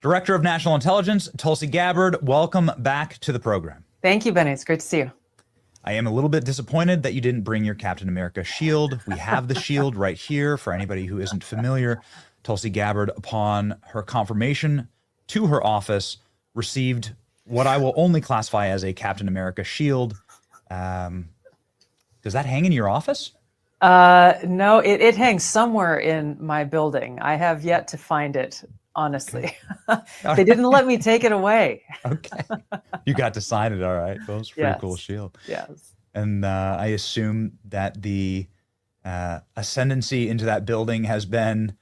Director of National Intelligence, Tulsi Gabbard, welcome back to the program. Thank you, Benny. It's great to see you. I am a little bit disappointed that you didn't bring your Captain America shield. We have the shield right here for anybody who isn't familiar. Tulsi Gabbard, upon her confirmation to her office, received what I will only classify as a Captain America shield. Does that hang in your office? No, it hangs somewhere in my building. I have yet to find it, honestly. Okay. They didn't let me take it away. Okay. You got to sign it, all right. Well, it's a pretty cool shield. Yes. And I assume that the ascendancy into that building has been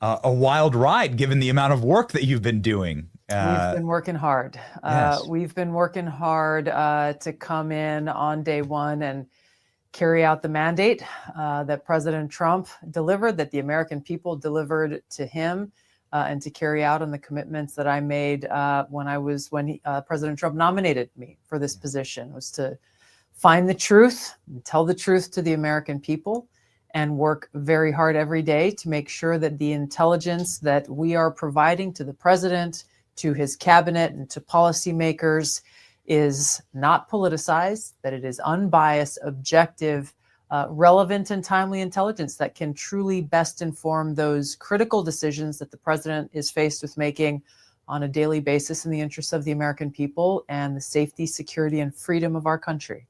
a wild ride, given the amount of work that you've been doing. We've been working hard. Yes. We've been working hard to come in on day one and carry out the mandate that President Trump delivered, that the American people delivered to him, and to carry out on the commitments that I made when President Trump nominated me for this position, was to find the truth and tell the truth to the American people, and work very hard every day to make sure that the intelligence that we are providing to the president, to his cabinet, and to policymakers is not politicized, that it is unbiased, objective, relevant, and timely intelligence that can truly best inform those critical decisions that the president is faced with making on a daily basis in the interests of the American people and the safety, security, and freedom of our country.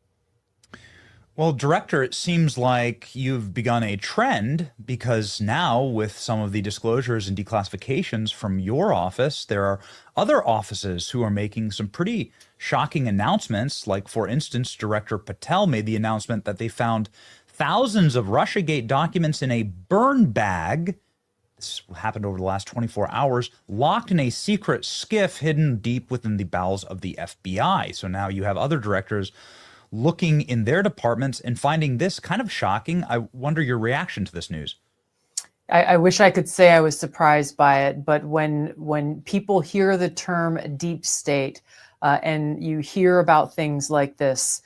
Well, Director, it seems like you've begun a trend, because now with some of the disclosures and declassifications from your office, there are other offices who are making some pretty shocking announcements. Like, for instance, Director Patel made the announcement that they found thousands of Russiagate documents in a burn bag. This happened over the last 24 hours, locked in a secret skiff hidden deep within the bowels of the FBI. So now you have other directors looking in their departments and finding this kind of shocking. I wonder your reaction to this news. I wish I could say I was surprised by it, but when people hear the term deep state and you hear about things like this,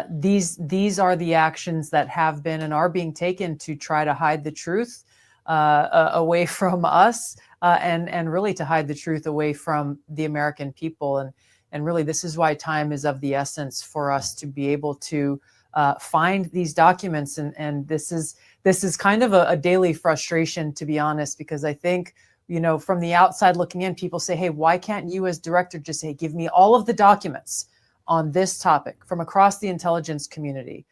these are the actions that have been and are being taken to try to hide the truth away from us, and really to hide the truth away from the American people. And really, this is why time is of the essence for us to be able to find these documents. And this is kind of a daily frustration, to be honest, because I think, from the outside looking in, people say, hey, why can't you as director just say, give me all of the documents on this topic from across the intelligence community?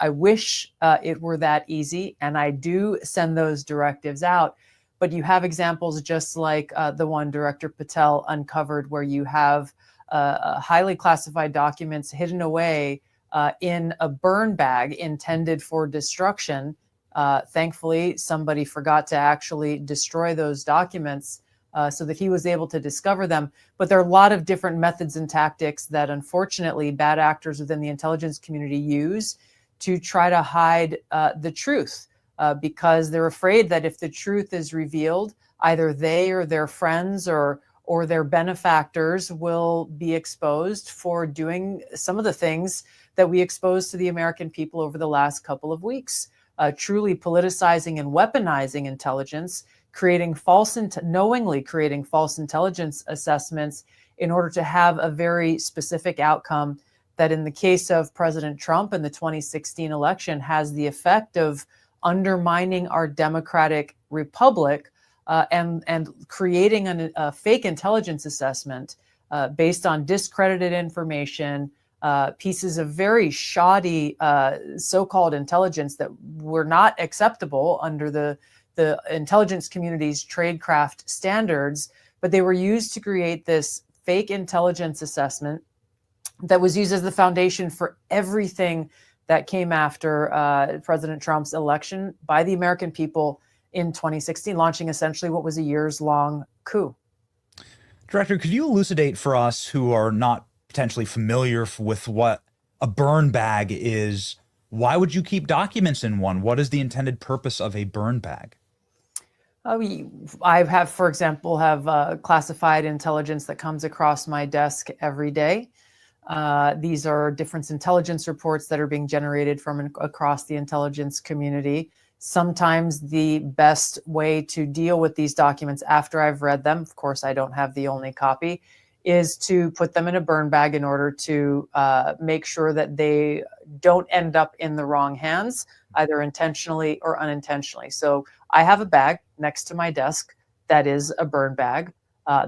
I wish it were that easy, and I do send those directives out. But you have examples just like the one Director Patel uncovered, where you have highly classified documents hidden away in a burn bag intended for destruction. Thankfully, somebody forgot to actually destroy those documents so that he was able to discover them. But there are a lot of different methods and tactics that, unfortunately, bad actors within the intelligence community use to try to hide the truth, because they're afraid that if the truth is revealed, either they or their friends or their benefactors will be exposed for doing some of the things that we exposed to the American people over the last couple of weeks, truly politicizing and weaponizing intelligence, knowingly creating false intelligence assessments in order to have a very specific outcome that, in the case of President Trump and the 2016 election, has the effect of undermining our democratic republic, and creating a fake intelligence assessment based on discredited information, pieces of very shoddy so-called intelligence that were not acceptable under the intelligence community's tradecraft standards, but they were used to create this fake intelligence assessment that was used as the foundation for everything that came after President Trump's election by the American people in 2016, launching essentially what was a years-long coup. Director, could you elucidate for us who are not potentially familiar with what a burn bag is? Why would you keep documents in one? What is the intended purpose of a burn bag? I have, for example, classified intelligence that comes across my desk every day. These are different intelligence reports that are being generated from across the intelligence community. Sometimes the best way to deal with these documents after I've read them, of course, I don't have the only copy, is to put them in a burn bag in order to make sure that they don't end up in the wrong hands, either intentionally or unintentionally. So I have a bag next to my desk that is a burn bag.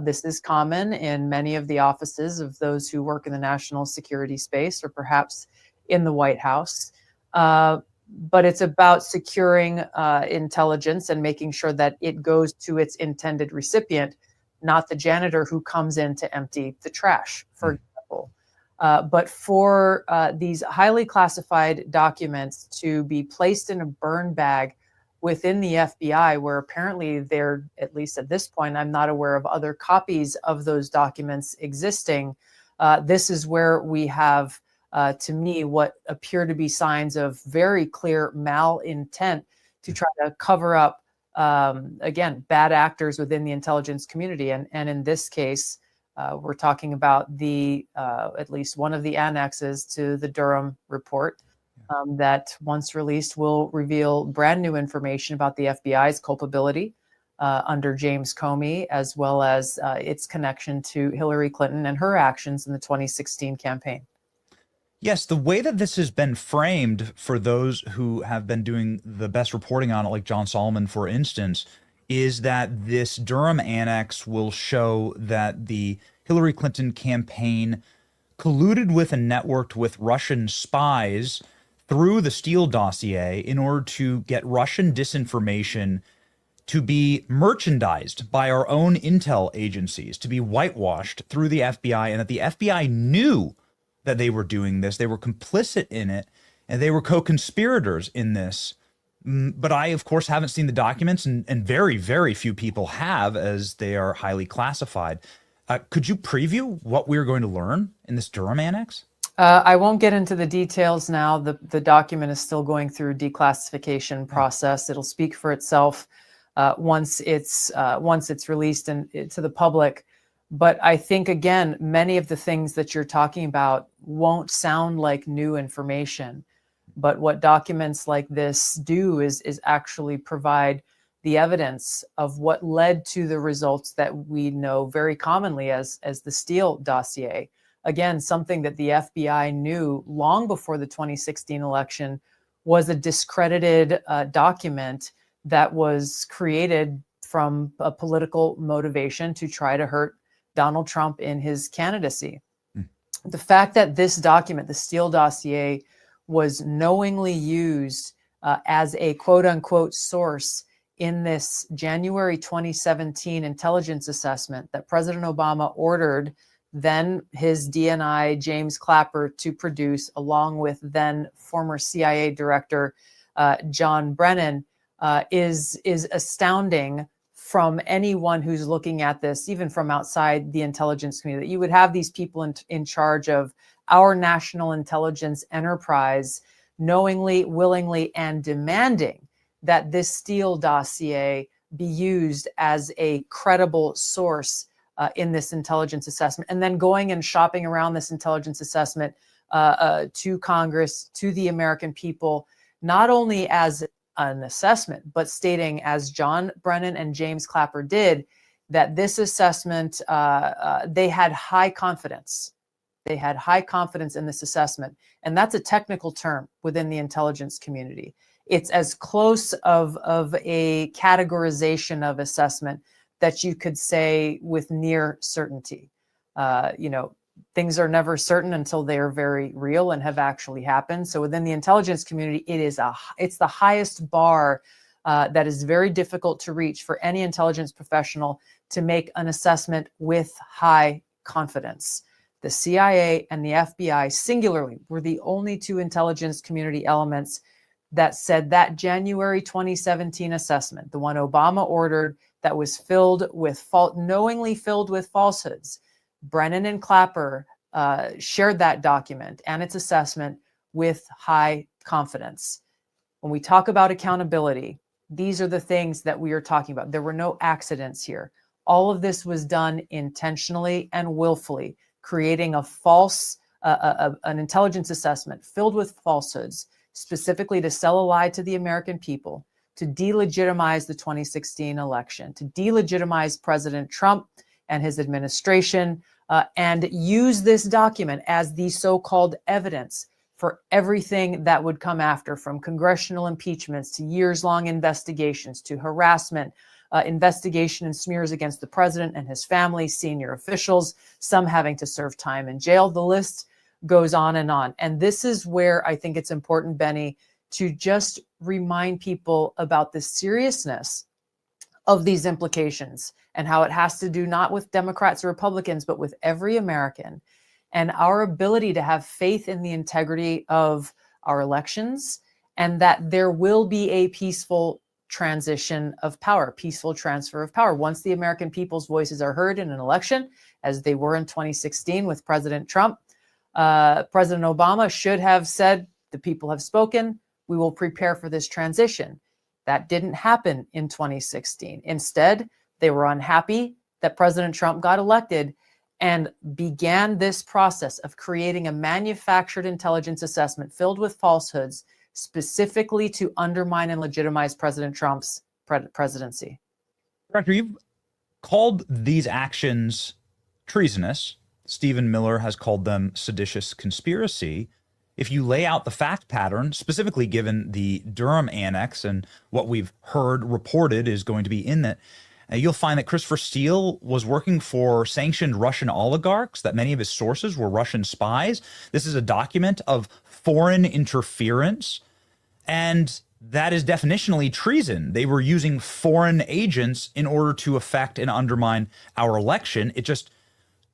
This is common in many of the offices of those who work in the national security space or perhaps in the White House. But it's about securing intelligence and making sure that it goes to its intended recipient, not the janitor who comes in to empty the trash, for example. But for these highly classified documents to be placed in a burn bag within the FBI, where apparently they're, at least at this point, I'm not aware of other copies of those documents existing. This is where we have, to me, what appear to be signs of very clear malintent to try to cover up, again, bad actors within the intelligence community. And in this case, we're talking about the at least one of the annexes to the Durham report that, once released, will reveal brand new information about the FBI's culpability under James Comey, as well as its connection to Hillary Clinton and her actions in the 2016 campaign. Yes, the way that this has been framed for those who have been doing the best reporting on it, like John Solomon, for instance, is that this Durham annex will show that the Hillary Clinton campaign colluded with and networked with Russian spies through the Steele dossier in order to get Russian disinformation to be merchandised by our own intel agencies, to be whitewashed through the FBI, and that the FBI knew that they were doing this. They were complicit in it, and they were co-conspirators in this. But I, of course, haven't seen the documents, and very, very few people have, as they are highly classified. Could you preview what we're going to learn in this Durham annex? I won't get into the details now. The document is still going through declassification process. It'll speak for itself once it's released to the public. But I think, again, many of the things that you're talking about won't sound like new information. But what documents like this do is actually provide the evidence of what led to the results that we know very commonly as the Steele dossier. Again, something that the FBI knew long before the 2016 election was a discredited document that was created from a political motivation to try to hurt Donald Trump in his candidacy. The fact that this document, the Steele dossier, was knowingly used as a quote unquote source in this January 2017 intelligence assessment that President Obama ordered then his DNI James Clapper to produce, along with then former CIA Director John Brennan, is astounding from anyone who's looking at this, even from outside the intelligence community. That you would have these people in charge of our national intelligence enterprise knowingly, willingly, and demanding that this Steele dossier be used as a credible source in this intelligence assessment, and then going and shopping around this intelligence assessment to Congress, to the American people, not only as an assessment, but stating, as John Brennan and James Clapper did, that this assessment, they had high confidence. They had high confidence in this assessment. And that's a technical term within the intelligence community. It's as close of a categorization of assessment that you could say with near certainty. Things are never certain until they are very real and have actually happened. So within the intelligence community, it's the highest bar that is very difficult to reach for any intelligence professional to make an assessment with high confidence. The CIA and the FBI singularly were the only two intelligence community elements that said that January 2017 assessment, the one Obama ordered, that was knowingly filled with falsehoods. Brennan and Clapper shared that document and its assessment with high confidence. When we talk about accountability, these are the things that we are talking about. There were no accidents here. All of this was done intentionally and willfully, creating a false, an intelligence assessment filled with falsehoods, specifically to sell a lie to the American people, to delegitimize the 2016 election, to delegitimize President Trump and his administration, and use this document as the so-called evidence for everything that would come after, from congressional impeachments to years-long investigations to harassment, investigation and smears against the president and his family, senior officials, some having to serve time in jail. The list goes on and on. And this is where I think it's important, Benny, to just remind people about the seriousness of these implications and how it has to do not with Democrats or Republicans, but with every American, and our ability to have faith in the integrity of our elections, and that there will be a peaceful transition of power, peaceful transfer of power. Once the American people's voices are heard in an election, as they were in 2016 with President Trump, President Obama should have said, the people have spoken, we will prepare for this transition. That didn't happen in 2016. Instead, they were unhappy that President Trump got elected and began this process of creating a manufactured intelligence assessment filled with falsehoods, specifically to undermine and legitimize President Trump's presidency. Director, you've called these actions treasonous. Stephen Miller has called them seditious conspiracy. If you lay out the fact pattern, specifically given the Durham annex and what we've heard reported is going to be in that, you'll find that Christopher Steele was working for sanctioned Russian oligarchs, that many of his sources were Russian spies. This is a document of foreign interference, and that is definitionally treason. They were using foreign agents in order to affect and undermine our election. It just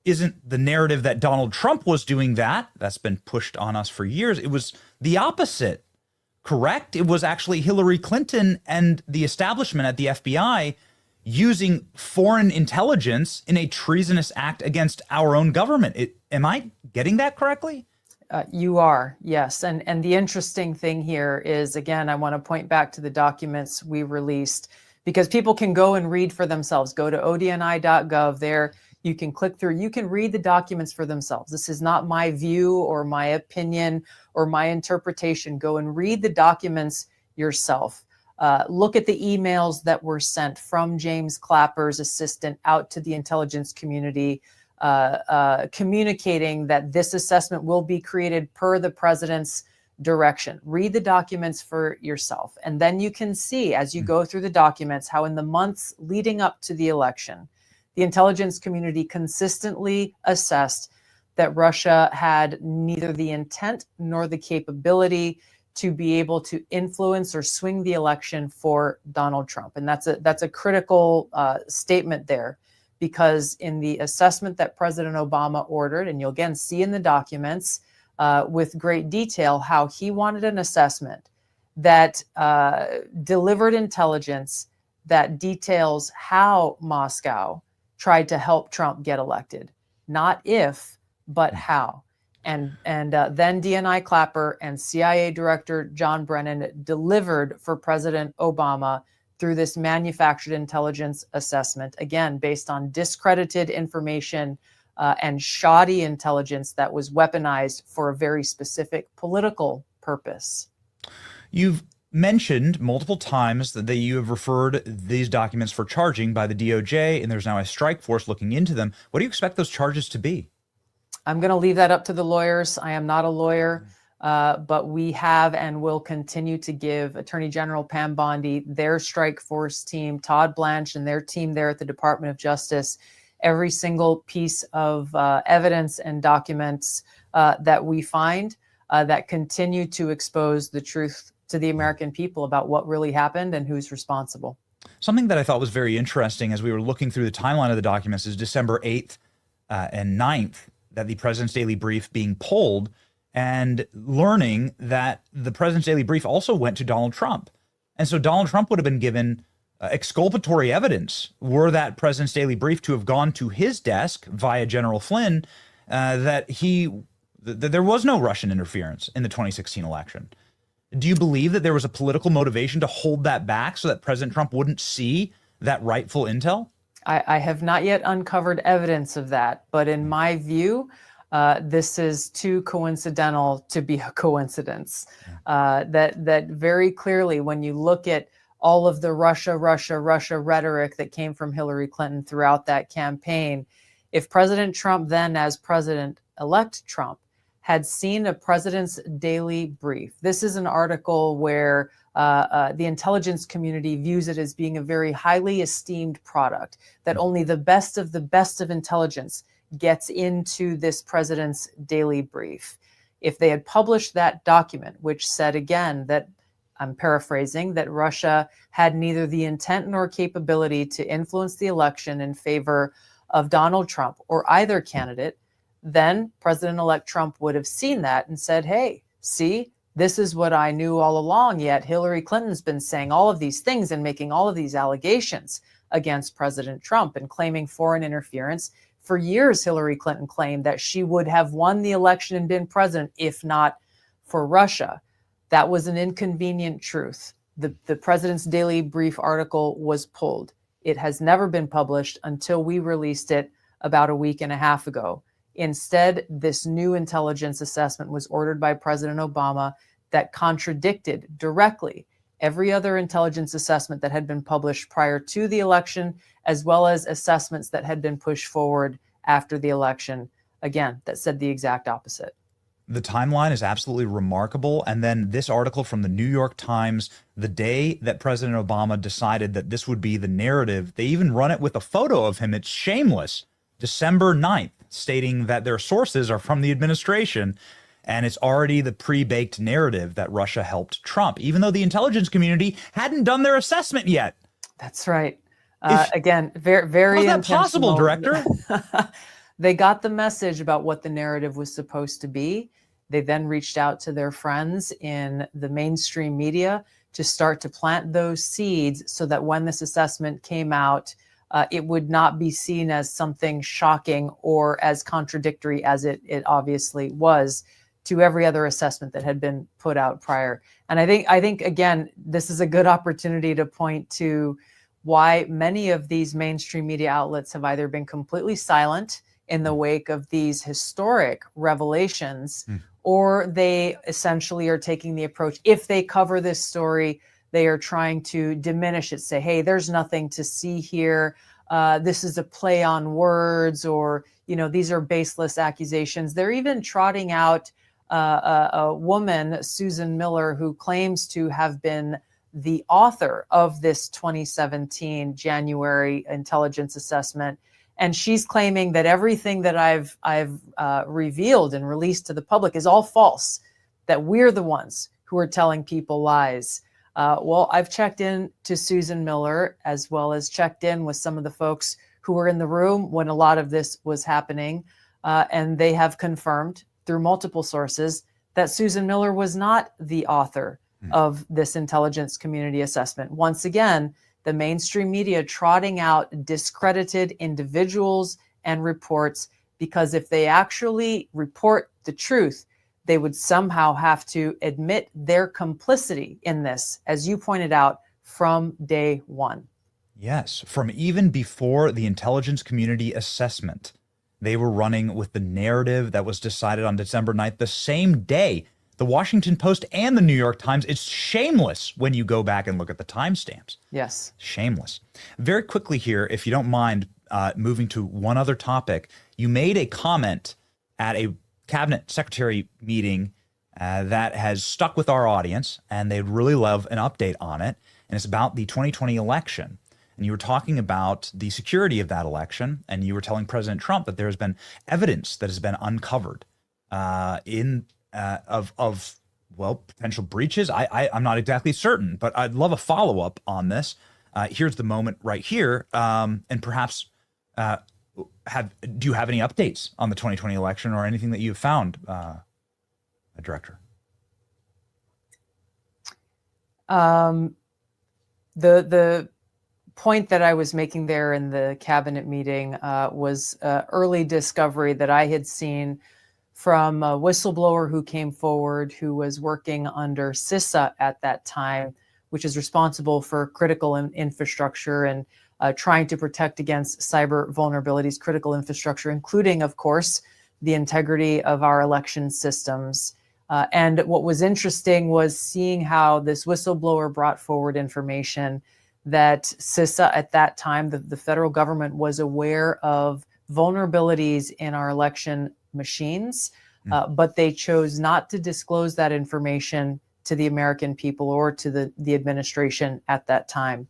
isn't the narrative that Donald Trump was doing that. That's been pushed on us for years. It was the opposite, correct? It was actually Hillary Clinton and the establishment at the FBI using foreign intelligence in a treasonous act against our own government. Am I getting that correctly? You are, yes. And the interesting thing here is, again, I want to point back to the documents we released, because people can go and read for themselves. Go to odni.gov. There you can click through. You can read the documents for themselves. This is not my view or my opinion or my interpretation. Go and read the documents yourself. Look at the emails that were sent from James Clapper's assistant out to the intelligence community, communicating that this assessment will be created per the president's direction. Read the documents for yourself. And then you can see, as you go through the documents, how in the months leading up to the election, the intelligence community consistently assessed that Russia had neither the intent nor the capability to be able to influence or swing the election for Donald Trump. And that's a critical statement there, because in the assessment that President Obama ordered, and you'll again see in the documents with great detail how he wanted an assessment that delivered intelligence that details how Moscow tried to help Trump get elected, not if, but how. And then DNI Clapper and CIA Director John Brennan delivered for President Obama through this manufactured intelligence assessment, again, based on discredited information and shoddy intelligence that was weaponized for a very specific political purpose. You've mentioned multiple times that you have referred these documents for charging by the DOJ, and there's now a strike force looking into them. What do you expect those charges to be? I'm going to leave that up to the lawyers. I am not a lawyer, but we have and will continue to give Attorney General Pam Bondi, their strike force team, Todd Blanche and their team there at the Department of Justice, every single piece of evidence and documents that we find that continue to expose the truth to the American people about what really happened and who's responsible. Something that I thought was very interesting as we were looking through the timeline of the documents is December 8th and 9th, that the President's Daily Brief being pulled, and learning that the President's Daily Brief also went to Donald Trump. And so Donald Trump would have been given exculpatory evidence were that President's Daily Brief to have gone to his desk via General Flynn, that there was no Russian interference in the 2016 election. Do you believe that there was a political motivation to hold that back so that President Trump wouldn't see that rightful intel? I have not yet uncovered evidence of that, but in my view, this is too coincidental to be a coincidence. That very clearly, when you look at all of the Russia, Russia, Russia rhetoric that came from Hillary Clinton throughout that campaign. If President Trump then, as President-elect Trump, had seen a president's daily brief, this is an article where the intelligence community views it as being a very highly esteemed product, that only the best of intelligence gets into this president's daily brief. If they had published that document, which said again that, I'm paraphrasing, that Russia had neither the intent nor capability to influence the election in favor of Donald Trump or either candidate, then President-elect Trump would have seen that and said, hey, see, this is what I knew all along, yet Hillary Clinton's been saying all of these things and making all of these allegations against President Trump and claiming foreign interference. For years, Hillary Clinton claimed that she would have won the election and been president if not for Russia. That was an inconvenient truth. The president's daily brief article was pulled. It has never been published until we released it about a week and a half ago. Instead, this new intelligence assessment was ordered by President Obama that contradicted directly every other intelligence assessment that had been published prior to the election, as well as assessments that had been pushed forward after the election, again, that said the exact opposite. The timeline is absolutely remarkable. And then this article from the New York Times, the day that President Obama decided that this would be the narrative, they even run it with a photo of him. It's shameless. December 9th, stating that their sources are from the administration. And it's already the pre-baked narrative that Russia helped Trump, even though the intelligence community hadn't done their assessment yet. That's right. Again, very how's that possible, Director? They got the message about what the narrative was supposed to be. They then reached out to their friends in the mainstream media to start to plant those seeds so that when this assessment came out, it would not be seen as something shocking or as contradictory as it obviously was to every other assessment that had been put out prior. And I think again, this is a good opportunity to point to why many of these mainstream media outlets have either been completely silent in the wake of these historic revelations, or they essentially are taking the approach, if they cover this story, they are trying to diminish it, say, hey, there's nothing to see here. This is a play on words, or, these are baseless accusations. They're even trotting out a woman, Susan Miller, who claims to have been the author of this 2017 January intelligence assessment. And she's claiming that everything that I've revealed and released to the public is all false, that we're the ones who are telling people lies. Well, I've checked in to Susan Miller, as well as checked in with some of the folks who were in the room when a lot of this was happening. And they have confirmed through multiple sources that Susan Miller was not the author of this intelligence community assessment. Once again, the mainstream media trotting out discredited individuals and reports, because if they actually report the truth, they would somehow have to admit their complicity in this, as you pointed out, from day one. Yes, from even before the intelligence community assessment, they were running with the narrative that was decided on December 9th, the same day. The Washington Post and the New York Times, it's shameless when you go back and look at the timestamps. Yes. Shameless. Very quickly here, if you don't mind moving to one other topic, you made a comment at a cabinet secretary meeting that has stuck with our audience, and they'd really love an update on it. And it's about the 2020 election. And you were talking about the security of that election, and you were telling President Trump that there has been evidence that has been uncovered of potential breaches. I'm not exactly certain, but I'd love a follow-up on this. Here's the moment right here, and perhaps do you have any updates on the 2020 election or anything that you've found, Director? The point that I was making there in the cabinet meeting was early discovery that I had seen from a whistleblower who came forward, who was working under CISA at that time, which is responsible for critical infrastructure and trying to protect against cyber vulnerabilities, critical infrastructure, including, of course, the integrity of our election systems. And what was interesting was seeing how this whistleblower brought forward information that CISA at that time, the federal government, was aware of vulnerabilities in our election machines, but they chose not to disclose that information to the American people or to the administration at that time.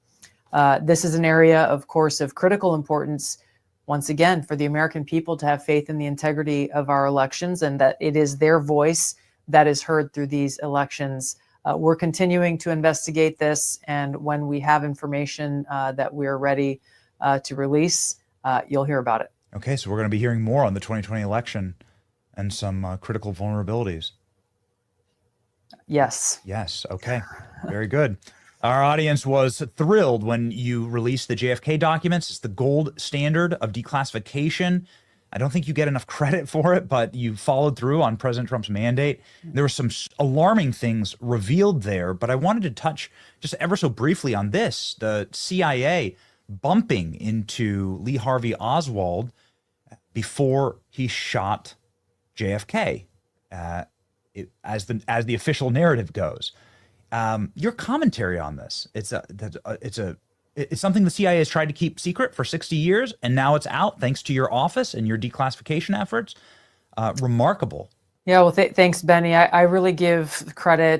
This is an area, of course, of critical importance, once again, for the American people to have faith in the integrity of our elections and that it is their voice that is heard through these elections. We're continuing to investigate this, and when we have information that we're ready to release, you'll hear about it. Okay, so we're going to be hearing more on the 2020 election and some critical vulnerabilities. Yes. Yes. Okay. Very good. Our audience was thrilled when you released the JFK documents. It's the gold standard of declassification. I don't think you get enough credit for it, but you followed through on President Trump's mandate. There were some alarming things revealed there, but I wanted to touch just ever so briefly on this, the CIA bumping into Lee Harvey Oswald before he shot JFK, as the official narrative goes. Your commentary on this, it's something the CIA has tried to keep secret for 60 years, and now it's out thanks to your office and your declassification efforts. Remarkable. Yeah, well, thanks, Benny. I really give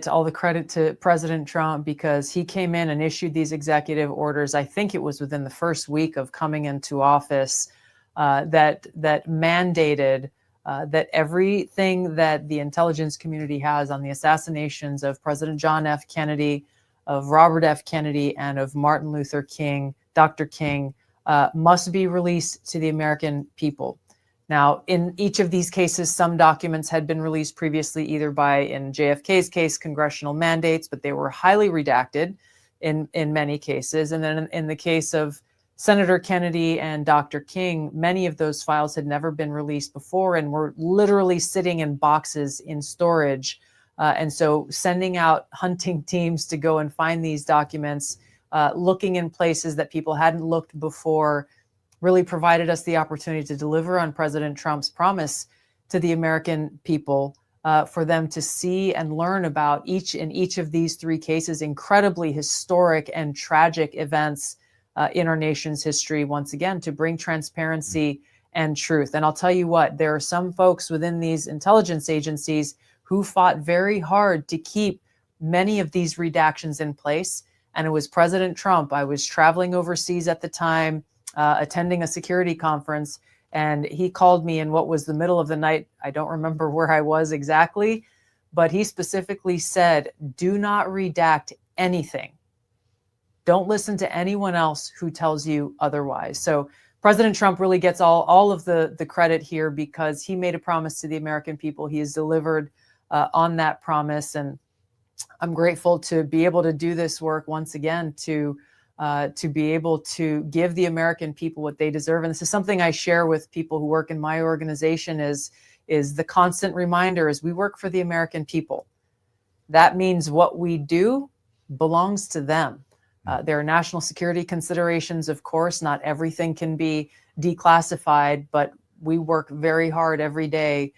all the credit to President Trump, because he came in and issued these executive orders. I think it was within the first week of coming into office that mandated that everything that the intelligence community has on the assassinations of President John F. Kennedy, of Robert F. Kennedy, and of Martin Luther King, Dr. King, must be released to the American people. Now, in each of these cases, some documents had been released previously, either by, in JFK's case, congressional mandates, but they were highly redacted in many cases. And then in the case of Senator Kennedy and Dr. King, many of those files had never been released before and were literally sitting in boxes in storage. And so sending out hunting teams to go and find these documents, looking in places that people hadn't looked before, really provided us the opportunity to deliver on President Trump's promise to the American people, for them to see and learn about each of these three cases, incredibly historic and tragic events in our nation's history, once again, to bring transparency and truth. And I'll tell you what, there are some folks within these intelligence agencies who fought very hard to keep many of these redactions in place. And it was President Trump. I was traveling overseas at the time, attending a security conference, and he called me in what was the middle of the night. I don't remember where I was exactly, but he specifically said, do not redact anything. Don't listen to anyone else who tells you otherwise. So President Trump really gets all of the credit here, because he made a promise to the American people. He has delivered on that promise. And I'm grateful to be able to do this work once again, to be able to give the American people what they deserve. And this is something I share with people who work in my organization, is the constant reminder is we work for the American people. That means what we do belongs to them. There are national security considerations, of course. Not everything can be declassified, but we work very hard every day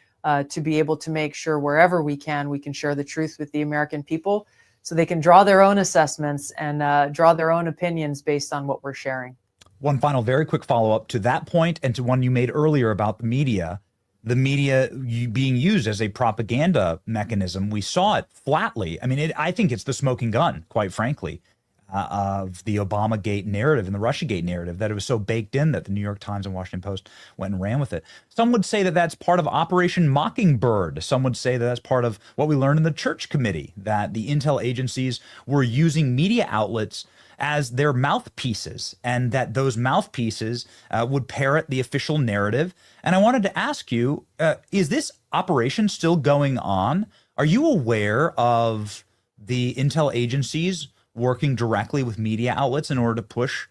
to be able to make sure wherever we can share the truth with the American people, so they can draw their own assessments and draw their own opinions based on what we're sharing. One final very quick follow-up to that point and to one you made earlier about the media being used as a propaganda mechanism. We saw it flatly. I mean, I think it's the smoking gun, quite frankly, of the Obamagate narrative and the Russiagate narrative, that it was so baked in that the New York Times and Washington Post went and ran with it. Some would say that that's part of Operation Mockingbird. Some would say that that's part of what we learned in the Church Committee, that the intel agencies were using media outlets as their mouthpieces, and that those mouthpieces would parrot the official narrative. And I wanted to ask you, is this operation still going on? Are you aware of the intel agencies working directly with media outlets in order to push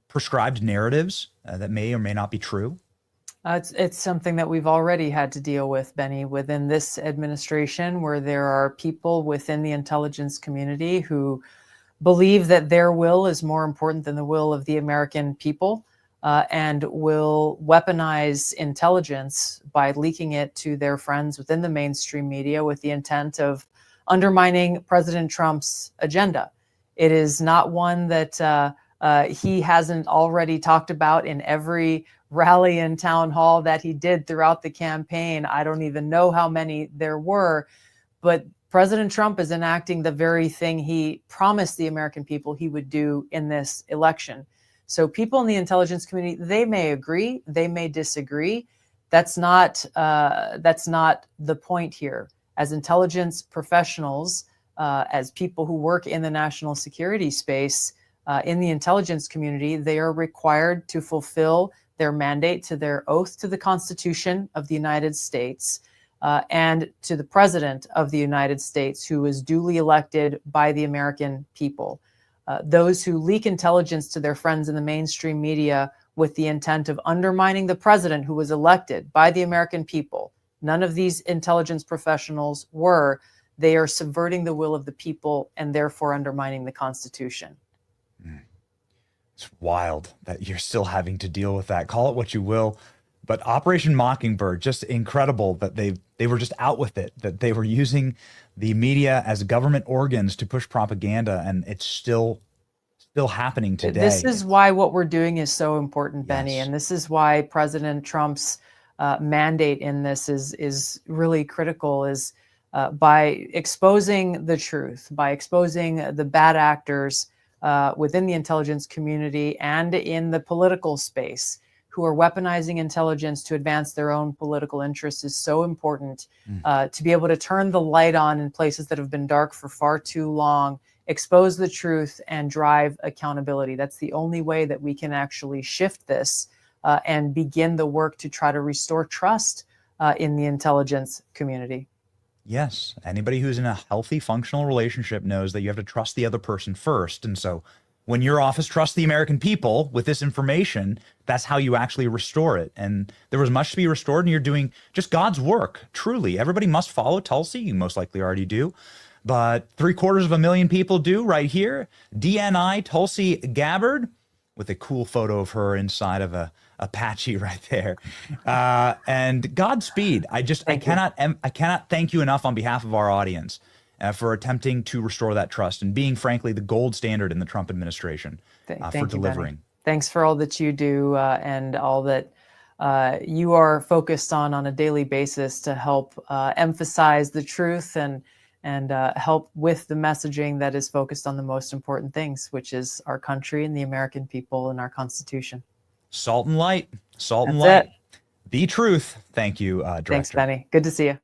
prescribed narratives that may or may not be true? It's something that we've already had to deal with, Benny, within this administration, where there are people within the intelligence community who believe that their will is more important than the will of the American people. and will weaponize intelligence by leaking it to their friends within the mainstream media with the intent of undermining President Trump's agenda. It is not one that he hasn't already talked about in every rally and town hall that he did throughout the campaign. I don't even know how many there were, but President Trump is enacting the very thing he promised the American people he would do in this election. So people in the intelligence community, they may agree, they may disagree. That's not the point here. As intelligence professionals, as people who work in the national security space, in the intelligence community, they are required to fulfill their mandate to their oath to the Constitution of the United States and to the President of the United States, who is duly elected by the American people. Those who leak intelligence to their friends in the mainstream media with the intent of undermining the president who was elected by the American people, none of these intelligence professionals were. They are subverting the will of the people and therefore undermining the Constitution. It's wild that you're still having to deal with that. Call it what you will. But Operation Mockingbird, just incredible that they were just out with it, that they were using the media as government organs to push propaganda, and it's still happening today. This is why what we're doing is so important, Benny, Yes. and this is why President Trump's mandate in this is really critical, is by exposing the truth, by exposing the bad actors within the intelligence community and in the political space who are weaponizing intelligence to advance their own political interests, is so important to be able to turn the light on in places that have been dark for far too long, expose the truth, and drive accountability. That's the only way that we can actually shift this and begin the work to try to restore trust in the intelligence community. Yes. Anybody who's in a healthy, functional relationship knows that you have to trust the other person first. And so when your office trusts the American people with this information, that's how you actually restore it. And there was much to be restored, and you're doing just God's work. Truly, everybody must follow Tulsi. You most likely already do. But 750,000 people do right here. DNI Tulsi Gabbard, with a cool photo of her inside of a Apache right there. And Godspeed. I cannot thank you enough on behalf of our audience for attempting to restore that trust and being, frankly, the gold standard in the Trump administration for delivering. Thanks for all that you do and all that you are focused on a daily basis to help emphasize the truth and help with the messaging that is focused on the most important things, which is our country and the American people and our Constitution. Salt and light. Salt and That's light. The truth. Thank you, Director. Thanks, Benny. Good to see you.